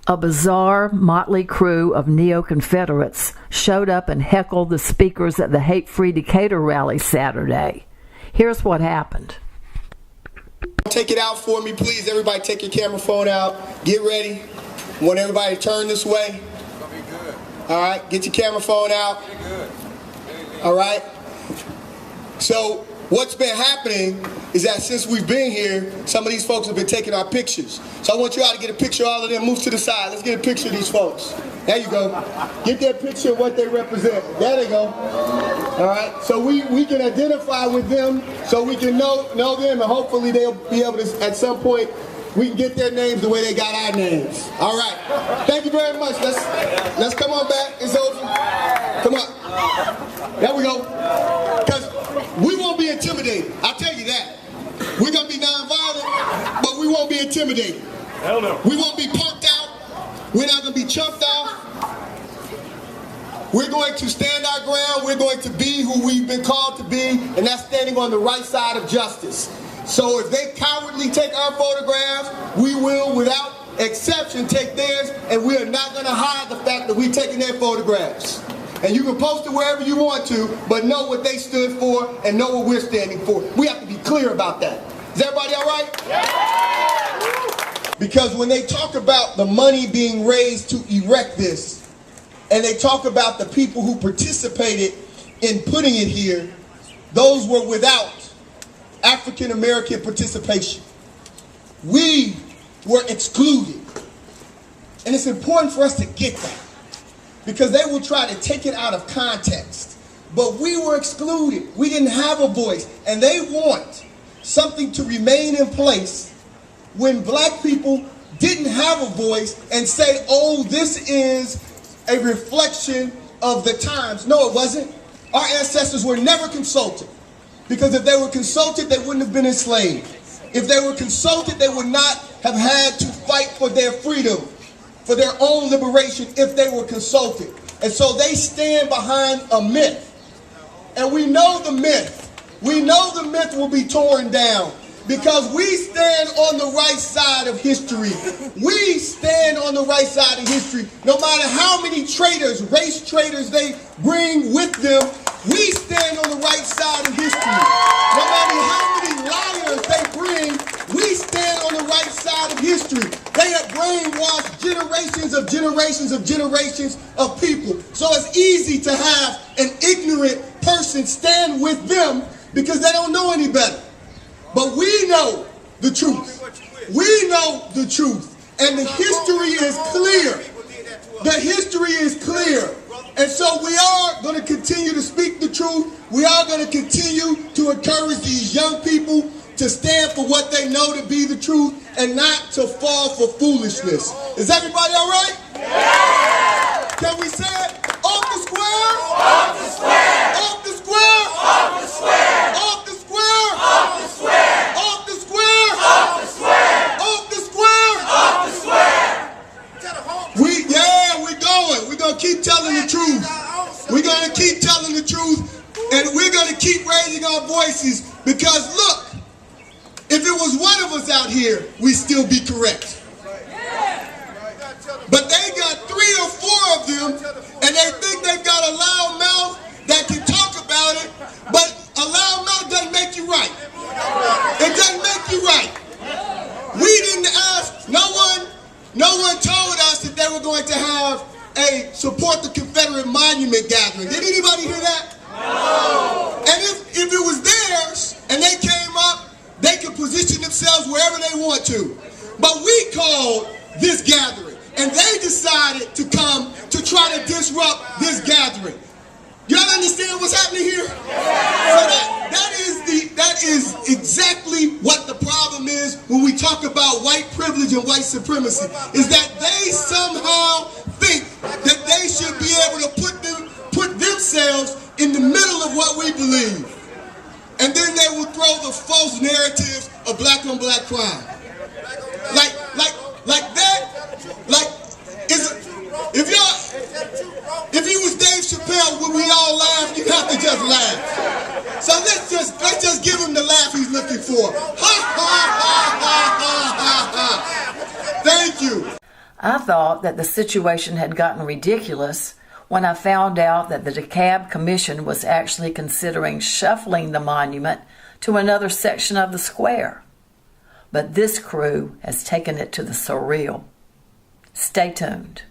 A bizarre, motley crew of neo-confederates showed up and heckled the speakers at the Hate Free Decatur rally Saturday. Here's what happened. Take it out for me, please. Everybody take your camera phone out. Get ready. I want everybody to turn this way. It's gonna be good. All right, get your camera phone out. Very good. All right. So what's been happening is that since we've been here, some of these folks have been taking our pictures. So I want you all to get a picture of all of them. Move to the side. Let's get a picture of these folks. There you go. Get that picture of what they represent. There they go. All right. So we can identify with them, so we can know them, and hopefully they'll be able to, at some point, we can get their names the way they got our names. All right. Thank you very much. Let's come on back. It's over. Come on. There we go. Because we won't be intimidated. I'll tell you that. We're going to be nonviolent, but we won't be intimidated. Hell no. We won't be punked out. We're not going to be chumped out. We're going to stand our ground. We're going to be who we've been called to be, and that's standing on the right side of justice. So if they cowardly take our photographs, we will, without exception, take theirs, and we are not going to hide the fact that we're taking their photographs. And you can post it wherever you want to, but know what they stood for and know what we're standing for. We have to be clear about that. Is everybody all right? Yeah. Because when they talk about the money being raised to erect this, and they talk about the people who participated in putting it here, those were without African American participation. We were excluded. And it's important for us to get that, because they will try to take it out of context. But we were excluded. We didn't have a voice. And they want something to remain in place when black people didn't have a voice and say, oh, this is a reflection of the times. No, it wasn't. Our ancestors were never consulted, because if they were consulted, they wouldn't have been enslaved. If they were consulted, they would not have had to fight for their freedom, for their own liberation, if they were consulted. And so they stand behind a myth. And we know the myth. We know the myth will be torn down, because we stand on the right side of history. We stand on the right side of history. No matter how many traitors, race traitors they bring with them, we stand on the right side of history. No matter how many liars they bring, we stand on the right side of history. They have brainwashed generations of generations of generations of people. So it's easy to have an ignorant person stand with them because they don't know any better. But we know the truth. We know the truth. And the history is clear. The history is clear. And so we are going to continue to speak the truth. We are going to continue to encourage these young people to stand for what they know to be the truth and not to fall for foolishness. Is everybody all right? Yeah! Can we say it? Off the square? Off the square! Off the square? Off the square! Off the square? Off the square! Off the square? Off the square! Off the square? Off the square! We're going. We're going to keep telling the truth. We're going to keep telling the truth, and we're going to keep raising our voices, because look, if it was one of us out here, we'd still be correct. But they got 3 or 4 of them, and they think they've got a loud mouth that can talk about it, but a loud mouth doesn't make you right. It doesn't make you right. We didn't ask, no one told us that they were going to have a support the Confederate monument gathering. Did anybody hear that? No. And if it was theirs and they came up, they could position themselves wherever they want to. But we called this gathering, and they decided to come to try to disrupt this gathering. Y'all understand what's happening here? Yeah. So that is exactly what the problem is when we talk about white privilege and white supremacy, is that they somehow think that they should be able to put themselves in the middle of what we believe. And then they will throw the false narratives of black on black crime. Like that, like, if you was Dave Chappelle, would we all laugh? You have to just laugh. So let's just give him the laugh he's looking for. Ha ha ha ha ha ha ha. Thank you. I thought that the situation had gotten ridiculous when I found out that the DeKalb Commission was actually considering shuffling the monument to another section of the square. But this crew has taken it to the surreal. Stay tuned.